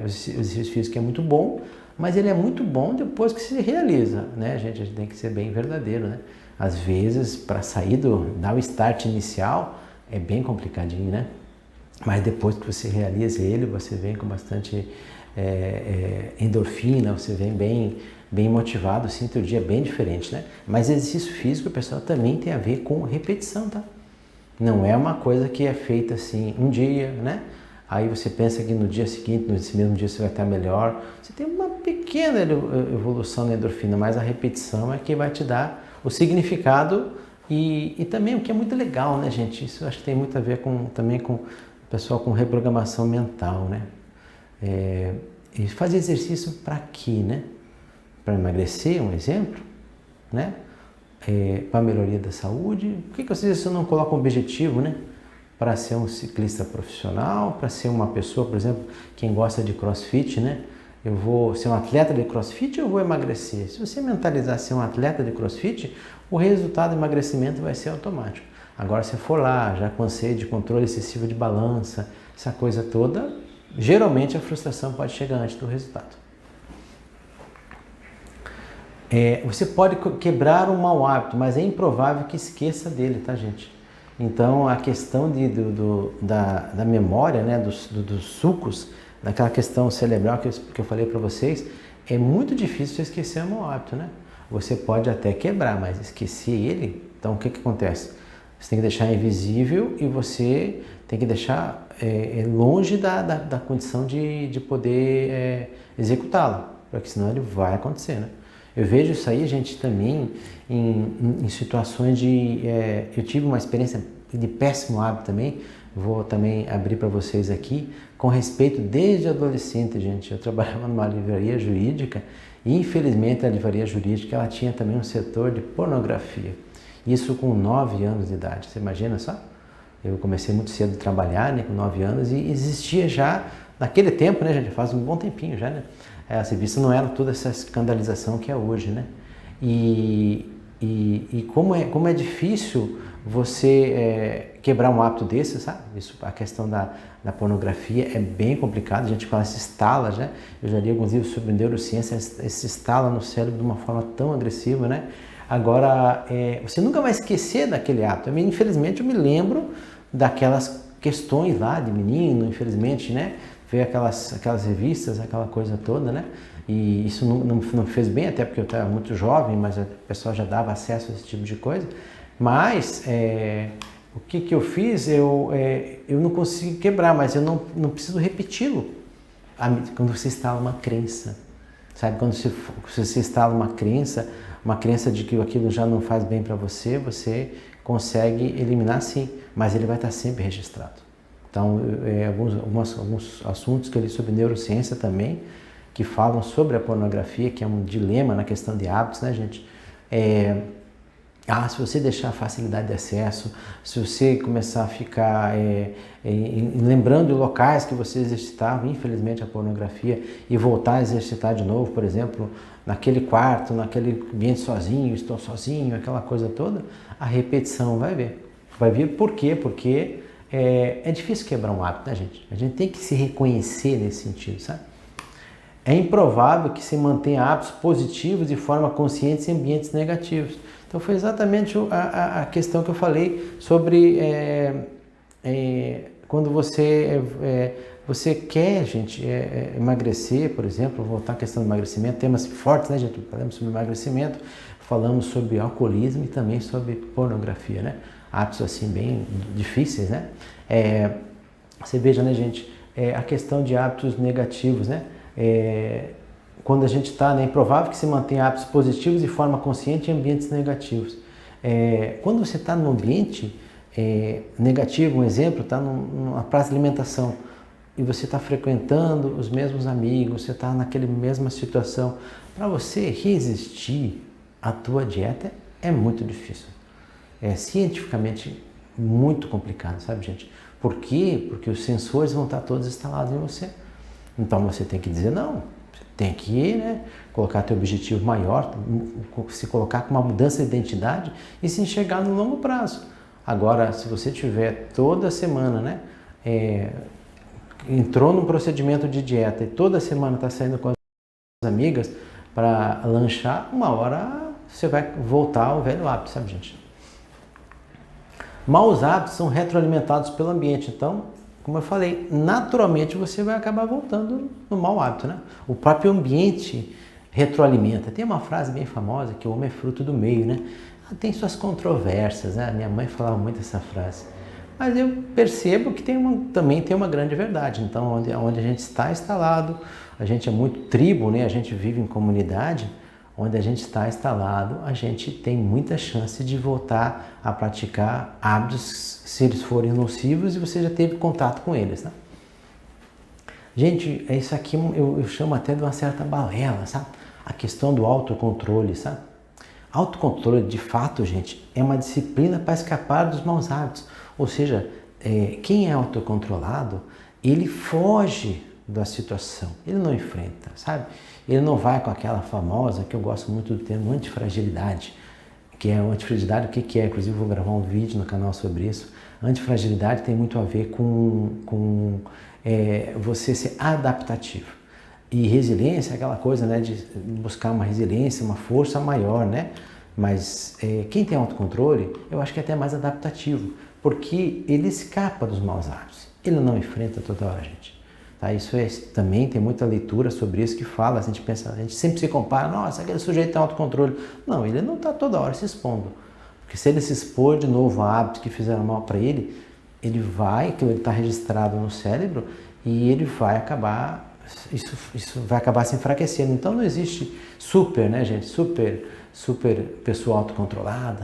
o exercício físico é muito bom, mas ele é muito bom depois que se realiza, né, gente? A gente tem que ser bem verdadeiro, né? Às vezes, para sair dar o start inicial, é bem complicadinho, né? Mas depois que você realiza ele, você vem com bastante endorfina, você vem bem motivado, sinta o dia bem diferente, né? Mas exercício físico, pessoal, também tem a ver com repetição, tá? Não é uma coisa que é feita assim um dia, né? Aí você pensa que no dia seguinte, nesse mesmo dia você vai estar melhor. Você tem uma pequena evolução na endorfina, mas a repetição é que vai te dar o significado e também o que é muito legal, né, gente? Isso acho que tem muito a ver também com o pessoal com reprogramação mental, né? E fazer exercício para quê, né? Para emagrecer, um exemplo, né? Para a melhoria da saúde. Por que vocês não colocam um objetivo, né? Para ser um ciclista profissional, para ser uma pessoa, por exemplo, quem gosta de crossfit, né? Eu vou ser um atleta de crossfit ou eu vou emagrecer? Se você mentalizar ser um atleta de crossfit, o resultado do emagrecimento vai ser automático. Agora, se for lá, já com sede de controle excessivo de balança, essa coisa toda, geralmente a frustração pode chegar antes do resultado. Você pode quebrar um mau hábito, mas é improvável que esqueça dele, tá, gente? Então, a questão da memória, né, dos sucos, daquela questão cerebral que eu falei para vocês, é muito difícil você esquecer o mau hábito, né? Você pode até quebrar, mas esquecer ele, então o que acontece? Você tem que deixar invisível e você tem que deixar longe da condição de poder executá-lo, porque senão ele vai acontecer, né? Eu vejo isso aí, gente, também em situações eu tive uma experiência de péssimo hábito também, vou também abrir para vocês aqui, com respeito desde adolescente, gente. Eu trabalhava numa livraria jurídica e infelizmente a livraria jurídica ela tinha também um setor de pornografia. Isso com 9 anos de idade, você imagina só? Eu comecei muito cedo a trabalhar, né, com 9 anos, e existia já, naquele tempo, né, gente, faz um bom tempinho já, né? As revistas não eram toda essa escandalização que é hoje, né? E como é difícil você quebrar um hábito desse, sabe? Isso, a questão da pornografia é bem complicado, a gente fala, se instala, né? Eu já li alguns livros sobre neurociência, se instala no cérebro de uma forma tão agressiva, né? Agora, você nunca vai esquecer daquele hábito. Infelizmente, eu me lembro daquelas questões lá de menino, infelizmente, né? Ver aquelas revistas, aquela coisa toda, né? E isso não fez bem, até porque eu estava muito jovem, mas o pessoal já dava acesso a esse tipo de coisa. Mas o que eu fiz, eu não consegui quebrar, mas eu não preciso repeti-lo. Quando você instala uma crença, sabe? Quando você instala uma crença de que aquilo já não faz bem para você, você consegue eliminar sim, mas ele vai estar sempre registrado. Então, alguns assuntos que eu li sobre neurociência também, que falam sobre a pornografia, que é um dilema na questão de hábitos, né, gente? Se você deixar facilidade de acesso, se você começar a ficar lembrando de locais que você exercitava, infelizmente, a pornografia, e voltar a exercitar de novo, por exemplo, naquele quarto, naquele ambiente sozinho, estou sozinho, aquela coisa toda, a repetição vai vir. Vai vir por quê? Porque é difícil quebrar um hábito, né, gente? A gente tem que se reconhecer nesse sentido, sabe? É improvável que se mantenha hábitos positivos de forma consciente em ambientes negativos. Então foi exatamente a questão que eu falei sobre quando você quer, gente, emagrecer, por exemplo, voltar à questão do emagrecimento, temas fortes, né, gente? Falamos sobre emagrecimento, falamos sobre alcoolismo e também sobre pornografia, né? Hábitos assim bem difíceis, né? Você veja, né, gente, a questão de hábitos negativos, né? Quando a gente está, né, é improvável que se mantenha hábitos positivos de forma consciente em ambientes negativos. Quando você está num ambiente negativo, um exemplo, está numa praça de alimentação e você está frequentando os mesmos amigos, você está naquela mesma situação, para você resistir à tua dieta é muito difícil. É cientificamente muito complicado, sabe, gente? Por quê? Porque os sensores vão estar todos instalados em você. Então você tem que dizer não, você tem que, né, colocar teu objetivo maior, se colocar com uma mudança de identidade e se enxergar no longo prazo. Agora, se você tiver toda semana, né, entrou num procedimento de dieta e toda semana está saindo com as amigas para lanchar, uma hora você vai voltar ao velho hábito, sabe, gente? Maus hábitos são retroalimentados pelo ambiente, então, como eu falei, naturalmente você vai acabar voltando no mau hábito, né? O próprio ambiente retroalimenta. Tem uma frase bem famosa que o homem é fruto do meio, né? Tem suas controvérsias, né? Minha mãe falava muito essa frase. Mas eu percebo que também tem uma grande verdade. Então, onde a gente está instalado, a gente é muito tribo, né? A gente vive em comunidade. Onde a gente está instalado, a gente tem muita chance de voltar a praticar hábitos, se eles forem nocivos e você já teve contato com eles, né? Gente, isso aqui eu chamo até de uma certa balela, sabe? A questão do autocontrole, sabe? Autocontrole, de fato, gente, é uma disciplina para escapar dos maus hábitos. Ou seja, quem é autocontrolado, ele foge da situação, ele não enfrenta, sabe? Ele não vai com aquela famosa, que eu gosto muito do termo, antifragilidade, que é antifragilidade, o que é? Inclusive vou gravar um vídeo no canal sobre isso. Antifragilidade tem muito a ver com você ser adaptativo. E resiliência é aquela coisa, né, de buscar uma resiliência, uma força maior, né? Mas quem tem autocontrole, eu acho que é até mais adaptativo, porque ele escapa dos maus hábitos, ele não enfrenta toda hora, gente. Tá? Isso também tem muita leitura sobre isso que fala, a gente sempre se compara, nossa, aquele sujeito tem autocontrole. Não, ele não está toda hora se expondo. Porque se ele se expor de novo a hábitos que fizeram mal para ele, aquilo está registrado no cérebro e ele vai acabar, isso vai acabar se enfraquecendo. Então não existe super, né, gente? Super super pessoa autocontrolada,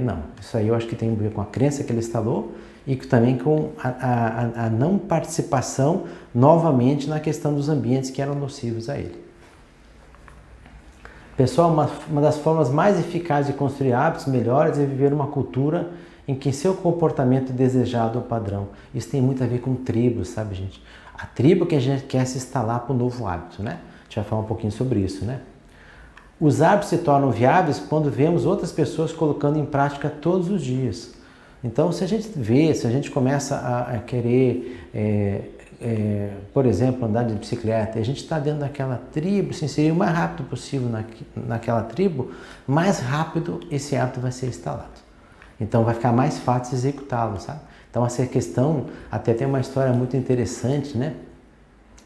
não. Isso aí eu acho que tem a ver com a crença que ele instalou e também com a não participação novamente na questão dos ambientes que eram nocivos a ele. Pessoal, uma das formas mais eficazes de construir hábitos melhores é viver uma cultura em que seu comportamento é desejado ou padrão. Isso tem muito a ver com tribos, sabe, gente? A tribo que a gente quer se instalar para o novo hábito, né? A gente vai falar um pouquinho sobre isso, né? Os hábitos se tornam viáveis quando vemos outras pessoas colocando em prática todos os dias. Então, se a gente começa a querer, por exemplo, andar de bicicleta, e a gente está dentro daquela tribo, se inserir o mais rápido possível naquela tribo, mais rápido esse hábito vai ser instalado. Então, vai ficar mais fácil executá-lo, sabe? Então, essa questão, até tem uma história muito interessante, né?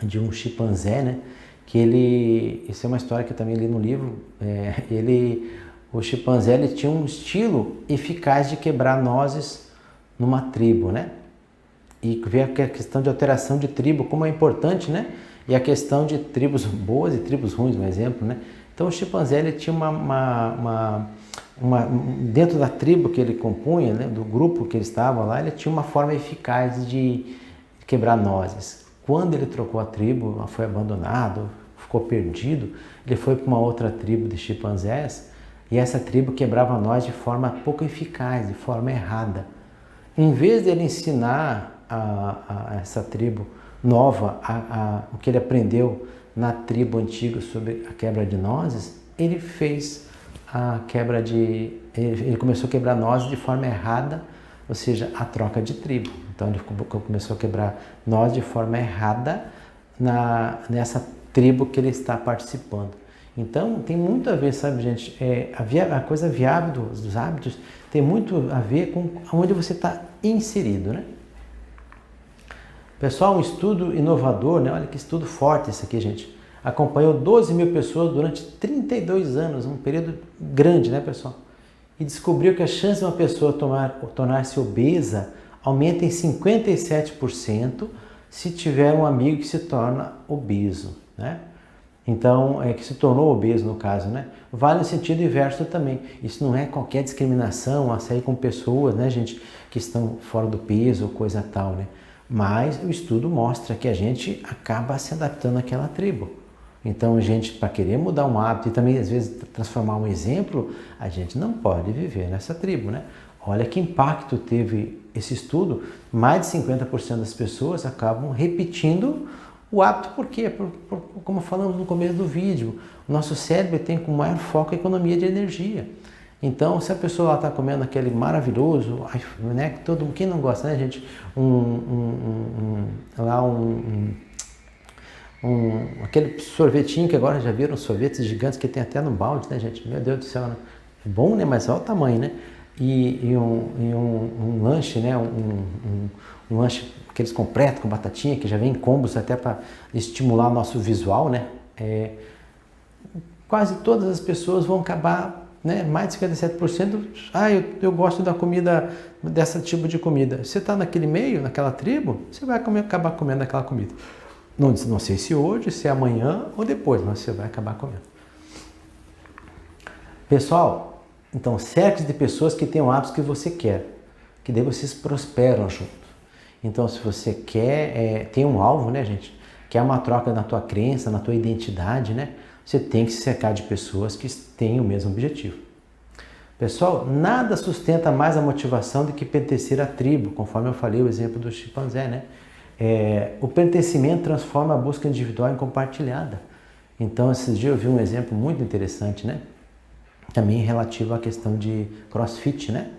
De um chimpanzé, né? Isso é uma história que eu também li no livro, o chimpanzé ele tinha um estilo eficaz de quebrar nozes numa tribo, né? E ver a questão de alteração de tribo, como é importante, né? E a questão de tribos boas e tribos ruins, um exemplo, né? Então o chimpanzé ele tinha dentro da tribo que ele compunha, né? Do grupo que ele estava lá, ele tinha uma forma eficaz de quebrar nozes. Quando ele trocou a tribo, foi abandonado, ficou perdido, ele foi para uma outra tribo de chimpanzés e essa tribo quebrava nozes de forma pouco eficaz, de forma errada. Em vez de ele ensinar a essa tribo nova o que ele aprendeu na tribo antiga sobre a quebra de nozes, ele fez ele começou a quebrar nozes de forma errada, ou seja, a troca de tribo. Então ele começou a quebrar nozes de forma errada nessa tribo que ele está participando. Então tem muito a ver, sabe, gente, a coisa viável dos hábitos tem muito a ver com onde você está inserido, né? Pessoal, um estudo inovador, né? Olha que estudo forte esse aqui, gente. Acompanhou 12 mil pessoas durante 32 anos, um período grande, né, pessoal? E descobriu que a chance de uma pessoa tornar-se obesa aumenta em 57% se tiver um amigo que se torna obeso, né? Então, que se tornou obeso no caso, né? Vale no sentido inverso também. Isso não é qualquer discriminação a sair com pessoas, né, gente, que estão fora do peso ou coisa tal, né? Mas o estudo mostra que a gente acaba se adaptando àquela tribo. Então, a gente, para querer mudar um hábito e também, às vezes, transformar um exemplo, a gente não pode viver nessa tribo, né? Olha que impacto teve esse estudo. Mais de 50% das pessoas acabam repetindo o hábito. Por quê? Como falamos no começo do vídeo, o nosso cérebro tem como maior foco a economia de energia. Então, se a pessoa está comendo aquele maravilhoso, né? Quem não gosta, né, gente? Aquele sorvetinho que agora já viram sorvetes gigantes que tem até no balde, né, gente? Meu Deus do céu, né? É bom, né? Mas olha o tamanho, né? E um lanche, né? Um lanche, aqueles completos com batatinha, que já vem em combos até para estimular o nosso visual, né? Quase todas as pessoas vão acabar, né? Mais de 57%, eu gosto da comida, desse tipo de comida. Você está naquele meio, naquela tribo, você vai acabar comendo aquela comida. Não sei se hoje, se amanhã ou depois, mas você vai acabar comendo. Pessoal, então cerque-se de pessoas que têm hábitos que você quer, que daí vocês prosperam junto. Então, se você quer, tem um alvo, né, gente? Quer uma troca na tua crença, na tua identidade, né? Você tem que se cercar de pessoas que têm o mesmo objetivo. Pessoal, nada sustenta mais a motivação do que pertencer à tribo, conforme eu falei o exemplo do chimpanzé, né? O pertencimento transforma a busca individual em compartilhada. Então, esses dias eu vi um exemplo muito interessante, né? Também relativo à questão de CrossFit, né?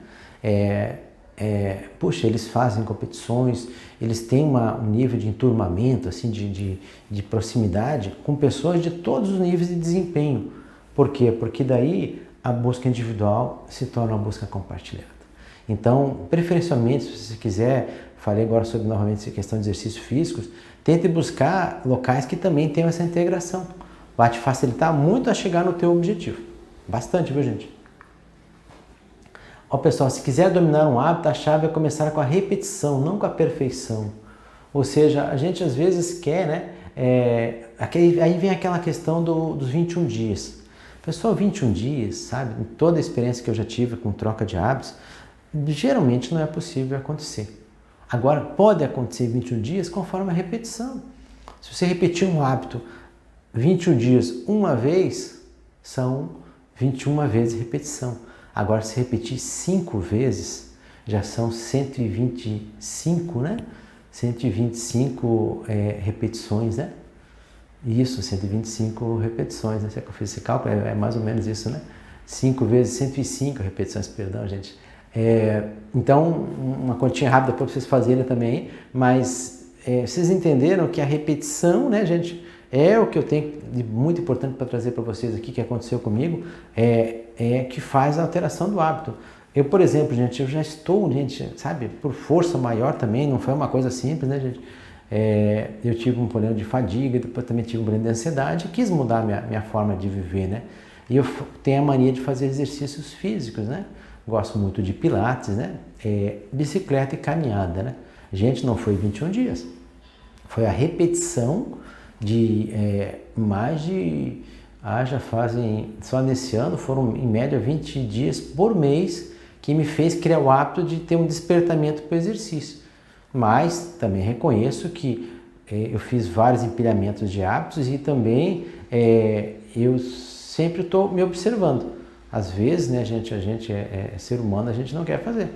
Puxa, eles fazem competições, eles têm um nível de enturmamento, assim, de proximidade com pessoas de todos os níveis de desempenho. Por quê? Porque daí a busca individual se torna uma busca compartilhada. Então, preferencialmente, se você quiser, falei agora sobre novamente essa questão de exercícios físicos, tente buscar locais que também tenham essa integração. Vai te facilitar muito a chegar no teu objetivo. Bastante, viu, gente? Ó, pessoal, se quiser dominar um hábito, a chave é começar com a repetição, não com a perfeição. Ou seja, a gente às vezes quer, né? Aí vem aquela questão dos 21 dias. Pessoal, 21 dias, sabe? Em toda a experiência que eu já tive com troca de hábitos, geralmente não é possível acontecer. Agora, pode acontecer 21 dias conforme a repetição. Se você repetir um hábito 21 dias uma vez, são 21 vezes repetição. Agora, se repetir 5 vezes, já são 125, né? 125 repetições, né? Isso, 125 repetições, né? Se eu fiz esse cálculo, é mais ou menos isso, né? 5 vezes 105 repetições, perdão, gente. Então, uma continha rápida para vocês fazerem também, mas vocês entenderam que a repetição, né, gente, é o que eu tenho de muito importante para trazer para vocês aqui, que aconteceu comigo, que faz a alteração do hábito. Eu, por exemplo, gente, eu já estou, gente, sabe, por força maior também, não foi uma coisa simples, né, gente? Eu tive um problema de fadiga, depois também tive um problema de ansiedade, quis mudar minha forma de viver, né? E eu tenho a mania de fazer exercícios físicos, né? Gosto muito de pilates, né? Bicicleta e caminhada, né? Gente, não foi 21 dias. Foi a repetição de mais de... já fazem... Só nesse ano foram, em média, 20 dias por mês que me fez criar o hábito de ter um despertamento para o exercício. Mas também reconheço que eu fiz vários empilhamentos de hábitos e também eu sempre estou me observando. Às vezes, né, a gente é ser humano, a gente não quer fazer.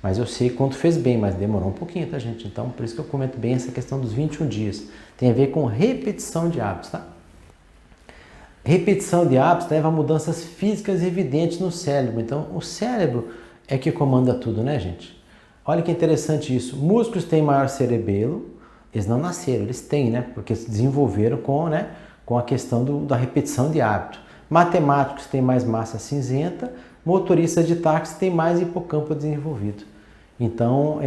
Mas eu sei quanto fez bem, mas demorou um pouquinho, tá, gente? Então, por isso que eu comento bem essa questão dos 21 dias. Tem a ver com repetição de hábitos, tá? Repetição de hábitos leva a mudanças físicas evidentes no cérebro. Então, o cérebro é que comanda tudo, né, gente? Olha que interessante isso. Músculos têm maior cerebelo, eles não nasceram, eles têm, né? Porque se desenvolveram com a questão da repetição de hábito. Matemáticos têm mais massa cinzenta, motoristas de táxi têm mais hipocampo desenvolvido. Então,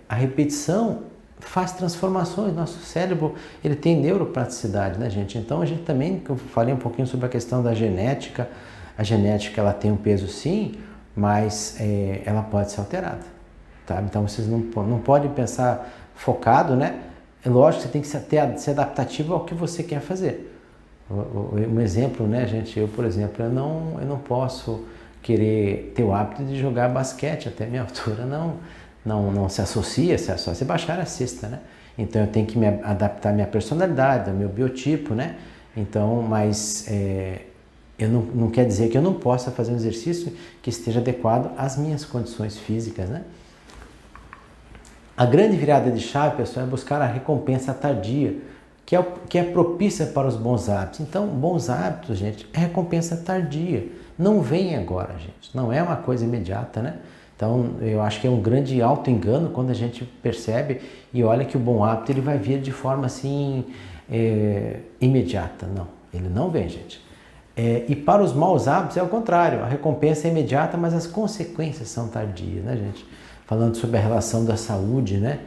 a repetição faz transformações. Nosso cérebro, ele tem neuroplasticidade, né, gente? Então, a gente também, eu falei um pouquinho sobre a questão da genética. A genética, ela tem um peso sim, mas ela pode ser alterada. Tá? Então vocês não podem pensar focado, né? É lógico que você tem que ser adaptativo ao que você quer fazer. Um exemplo, né, gente? Eu, por exemplo, eu não posso querer ter o hábito de jogar basquete, até minha altura não se associa, só se baixar a cesta, né? Então eu tenho que me adaptar à minha personalidade, ao meu biotipo, né? Então, mas não quer dizer que eu não possa fazer um exercício que esteja adequado às minhas condições físicas, né? A grande virada de chave, pessoal, é buscar a recompensa tardia, que é propícia para os bons hábitos. Então, bons hábitos, gente, é recompensa tardia. Não vem agora, gente. Não é uma coisa imediata, né? Então, eu acho que é um grande auto-engano quando a gente percebe e olha que o bom hábito ele vai vir de forma assim imediata. Não, ele não vem, gente. E para os maus hábitos é o contrário. A recompensa é imediata, mas as consequências são tardias, né, gente? Falando sobre a relação da saúde, né?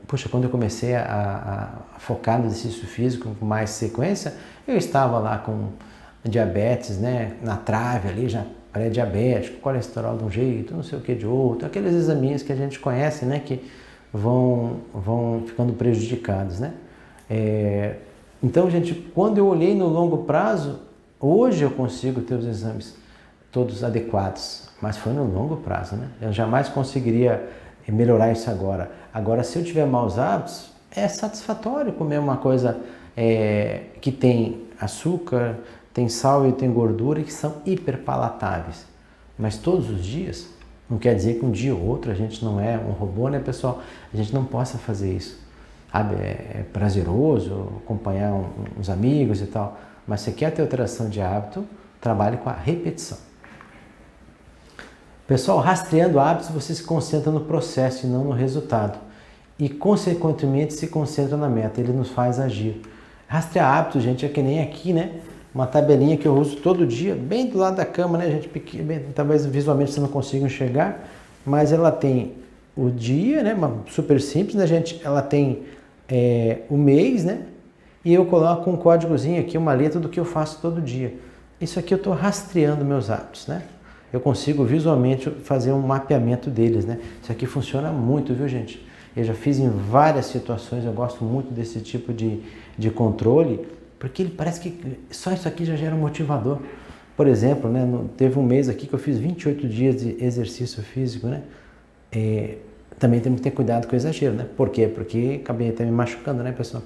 Puxa, quando eu comecei a focar no exercício físico com mais sequência, eu estava lá com diabetes, né? Na trave ali, já pré-diabético, colesterol de um jeito, não sei o que de outro, aqueles examinhos que a gente conhece, né? Que vão ficando prejudicados, né? Então, gente, quando eu olhei no longo prazo, hoje eu consigo ter os exames todos adequados, mas foi no longo prazo, né? Eu jamais conseguiria melhorar isso agora. Agora, se eu tiver maus hábitos, é satisfatório comer uma coisa que tem açúcar, tem sal e tem gordura e que são hiperpalatáveis. Mas todos os dias, não quer dizer que um dia ou outro a gente não é um robô, né, pessoal? A gente não possa fazer isso. Sabe? É prazeroso acompanhar uns amigos e tal, mas se quer ter alteração de hábito, trabalhe com a repetição. Pessoal, rastreando hábitos, você se concentra no processo e não no resultado. E, consequentemente, se concentra na meta. Ele nos faz agir. Rastrear hábitos, gente, é que nem aqui, né? Uma tabelinha que eu uso todo dia, bem do lado da cama, né, gente? Talvez visualmente você não consiga enxergar, mas ela tem o dia, né? Super simples, né, gente? Ela tem o mês, né? E eu coloco um códigozinho aqui, uma letra do que eu faço todo dia. Isso aqui eu estou rastreando meus hábitos, né? Eu consigo visualmente fazer um mapeamento deles, né? Isso aqui funciona muito, viu, gente? Eu já fiz em várias situações, eu gosto muito desse tipo de controle Porque ele parece que só isso aqui já gera um motivador. Por exemplo, né, teve um mês aqui que eu fiz 28 dias de exercício físico, né? Também temos que ter cuidado com o exagero, né? Por quê? Porque acabei até me machucando, né, pessoal?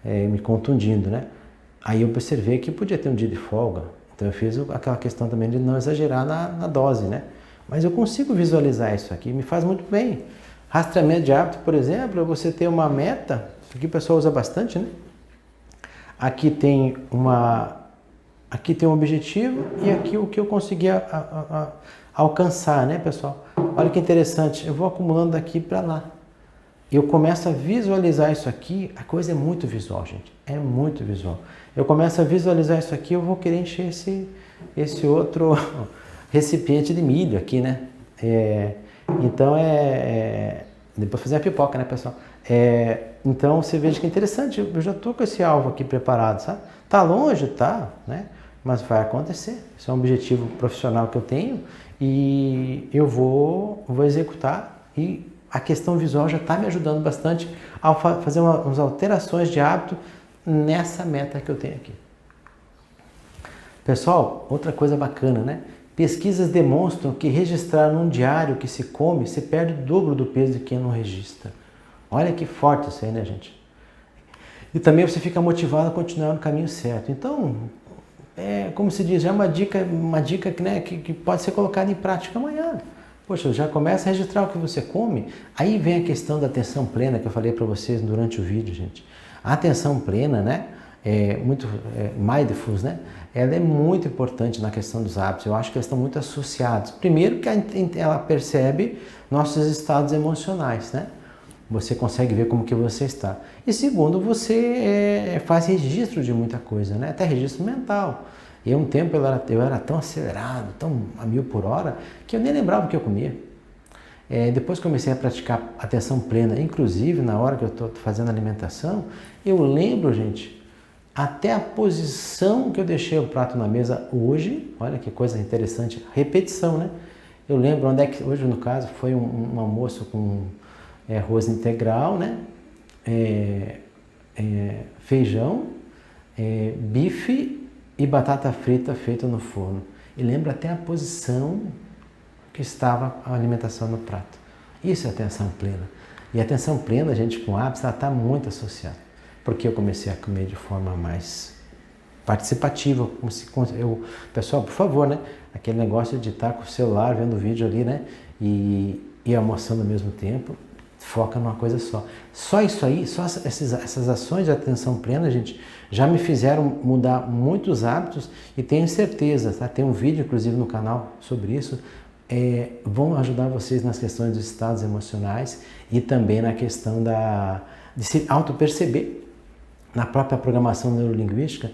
Me contundindo, né? Aí eu observei que podia ter um dia de folga. Então eu fiz aquela questão também de não exagerar na dose, né? Mas eu consigo visualizar isso aqui, me faz muito bem. Rastreamento de hábito, por exemplo, é você ter uma meta, isso aqui o pessoal usa bastante, né? Aqui tem um objetivo e aqui o que eu consegui alcançar, né, pessoal? Olha que interessante, eu vou acumulando daqui para lá. Eu começo a visualizar isso aqui, a coisa é muito visual, gente, é muito visual. Eu começo a visualizar isso aqui, eu vou querer encher esse outro recipiente de milho aqui, né? Então depois fazer a pipoca, né, pessoal? Então você veja que é interessante, eu já estou com esse alvo aqui preparado, sabe? Tá longe, tá, né? Mas vai acontecer. Isso é um objetivo profissional que eu tenho e eu vou executar, e a questão visual já está me ajudando bastante a fazer umas alterações de hábito nessa meta que eu tenho aqui. Pessoal, outra coisa bacana, né? Pesquisas demonstram que registrar num diário que se come, se perde o dobro do peso de quem não registra. Olha que forte isso aí, né, gente? E também você fica motivado a continuar no caminho certo. Então, como se diz, é uma dica né, que pode ser colocada em prática amanhã. Poxa, já começa a registrar o que você come. Aí vem a questão da atenção plena que eu falei para vocês durante o vídeo, gente. A atenção plena, né? Mindfulness, né? Ela é muito importante na questão dos hábitos. Eu acho que eles estão muito associados. Primeiro que ela percebe nossos estados emocionais, né? Você consegue ver como que você está. E segundo, você faz registro de muita coisa, né? Até registro mental. E um tempo eu era tão acelerado, tão a 1000 por hora, que eu nem lembrava o que eu comia. Depois comecei a praticar atenção plena, inclusive na hora que eu estou fazendo alimentação, eu lembro, gente, até a posição que eu deixei o prato na mesa hoje. Olha que coisa interessante, repetição, né? Eu lembro onde é que, hoje no caso, foi um almoço com arroz integral, né? Feijão, bife e batata frita feita no forno. E lembro até a posição que estava a alimentação no prato. Isso é atenção plena. E a atenção plena, gente, com hábitos, ela está muito associada. Porque eu comecei a comer de forma mais participativa. Pessoal, por favor, né? Aquele negócio de estar com o celular, vendo o vídeo ali, né? E almoçando ao mesmo tempo. Foca numa coisa só. Só isso aí, só essas ações de atenção plena, gente, já me fizeram mudar muitos hábitos e tenho certeza, tá? Tem um vídeo, inclusive, no canal sobre isso. Vão ajudar vocês nas questões dos estados emocionais e também na questão de se auto-perceber. Na própria programação neurolinguística,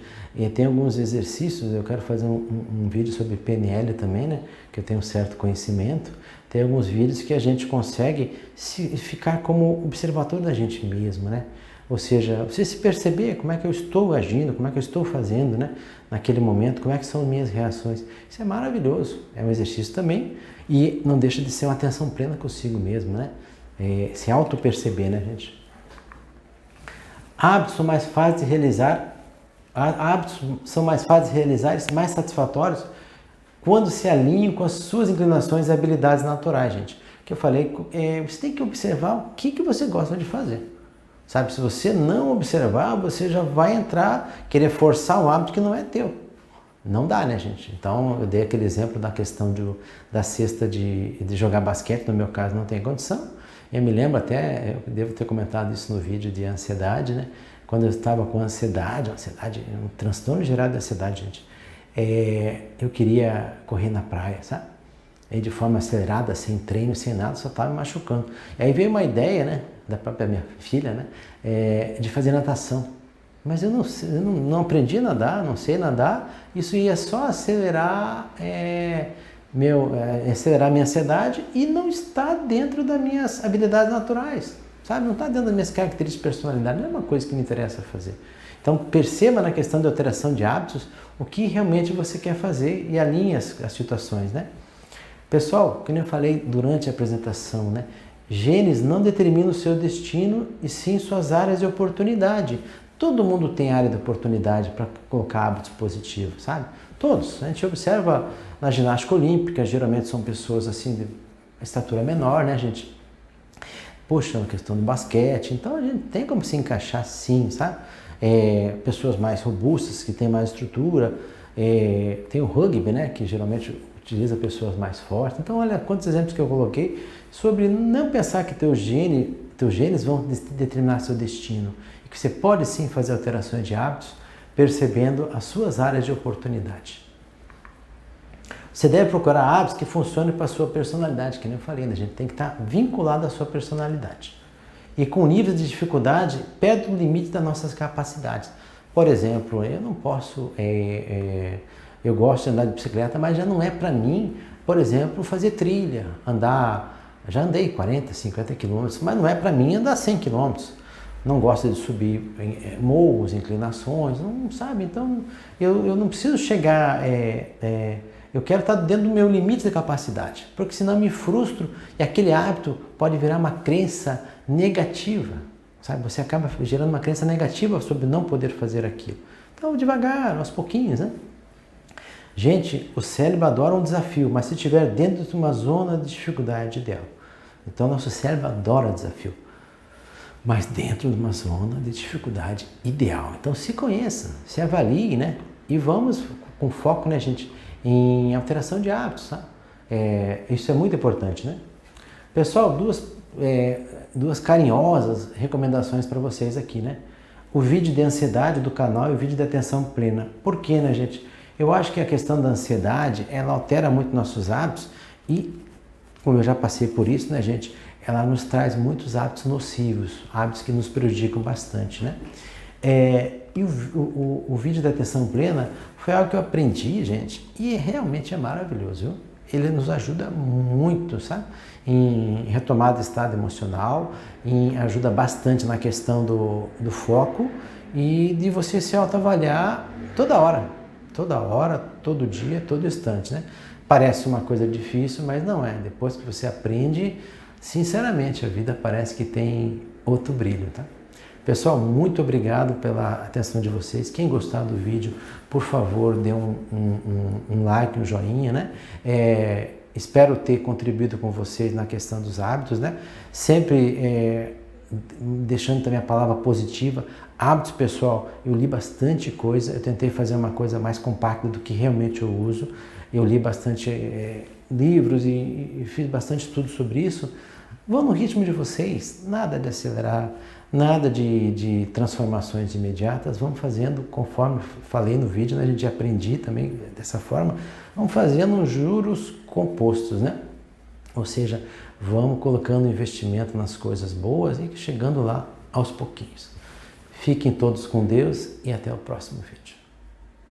tem alguns exercícios. Eu quero fazer um vídeo sobre PNL também, né? Que eu tenho um certo conhecimento. Tem alguns vídeos que a gente consegue ficar como observador da gente mesmo, né? Ou seja, você se perceber como é que eu estou agindo, como é que eu estou fazendo, né? Naquele momento, como é que são minhas reações. Isso é maravilhoso, é um exercício também e não deixa de ser uma atenção plena consigo mesmo, né? Se auto-perceber, né, gente? Hábitos são mais fáceis de realizar e mais satisfatórios quando se alinham com as suas inclinações e habilidades naturais, gente. Que eu falei, você tem que observar o que você gosta de fazer. Sabe, se você não observar, você já vai querer forçar um hábito que não é teu. Não dá, né, gente? Então, eu dei aquele exemplo da questão da cesta de jogar basquete, no meu caso não tem condição. Eu me lembro até, eu devo ter comentado isso no vídeo de ansiedade, né? Quando eu estava com ansiedade, um transtorno geral de ansiedade, gente. Eu queria correr na praia, sabe? E de forma acelerada, sem treino, sem nada, só estava me machucando. E aí veio uma ideia, né, da própria minha filha, né, de fazer natação. Mas eu não aprendi a nadar, não sei nadar, isso ia só acelerar minha ansiedade e não está dentro das minhas habilidades naturais, sabe? Não está dentro das minhas características de personalidade, não é uma coisa que me interessa fazer. Então, perceba na questão de alteração de hábitos o que realmente você quer fazer e alinhe as situações, né? Pessoal, como eu falei durante a apresentação, né? Genes não determinam o seu destino e sim suas áreas de oportunidade. Todo mundo tem área de oportunidade para colocar hábitos positivos, sabe? Todos. A gente observa na ginástica olímpica, geralmente são pessoas assim de estatura menor, né, gente? Poxa, na questão do basquete, então a gente tem como se encaixar sim, sabe? Pessoas mais robustas, que têm mais estrutura, tem o rugby, né, que geralmente utiliza pessoas mais fortes. Então, olha quantos exemplos que eu coloquei sobre não pensar que teus genes vão determinar seu destino e que você pode sim fazer alterações de hábitos percebendo as suas áreas de oportunidade. Você deve procurar hábitos que funcionem para a sua personalidade, que nem eu falei, né? A gente tem que estar vinculado à sua personalidade. E com níveis de dificuldade, perto do limite das nossas capacidades. Por exemplo, eu não posso, eu gosto de andar de bicicleta, mas já não é para mim, por exemplo, fazer trilha, já andei 40, 50 quilômetros, mas não é para mim andar 100 quilômetros. Não gosto de subir morros, inclinações, não sabe? Então, eu não preciso chegar, eu quero estar dentro do meu limite de capacidade, porque senão eu me frustro e aquele hábito pode virar uma crença negativa, sabe? Você acaba gerando uma crença negativa sobre não poder fazer aquilo. Então, devagar, aos pouquinhos, né? Gente, o cérebro adora um desafio, mas se estiver dentro de uma zona de dificuldade ideal. Então, nosso cérebro adora desafio, mas dentro de uma zona de dificuldade ideal. Então, se conheça, se avalie, né? E vamos com foco, né, gente, em alteração de hábitos, tá? Isso é muito importante, né? Pessoal, duas carinhosas recomendações para vocês aqui, né? O vídeo de ansiedade do canal e o vídeo de atenção plena. Por quê, né, gente? Eu acho que a questão da ansiedade, ela altera muito nossos hábitos e, como eu já passei por isso, né, gente? Ela nos traz muitos hábitos nocivos, hábitos que nos prejudicam bastante, né? E o vídeo da atenção plena foi algo que eu aprendi, gente, e realmente é maravilhoso, viu? Ele nos ajuda muito, sabe? Em retomada do estado emocional, ajuda bastante na questão do foco e de você se autoavaliar toda hora, todo dia, todo instante, né? Parece uma coisa difícil, mas não é. Depois que você aprende, sinceramente, a vida parece que tem outro brilho, tá? Pessoal, muito obrigado pela atenção de vocês. Quem gostar do vídeo, por favor, dê um like, um joinha, né? Espero ter contribuído com vocês na questão dos hábitos, né? Sempre deixando também a palavra positiva. Hábitos, pessoal, eu li bastante coisa. Eu tentei fazer uma coisa mais compacta do que realmente eu uso. Eu li bastante livros e fiz bastante estudo sobre isso. Vão no ritmo de vocês, nada de acelerar, nada de transformações imediatas, vamos fazendo conforme falei no vídeo, né? A gente aprendi também dessa forma, vamos fazendo juros compostos, né? Ou seja, vamos colocando investimento nas coisas boas e chegando lá aos pouquinhos. Fiquem todos com Deus e até o próximo vídeo.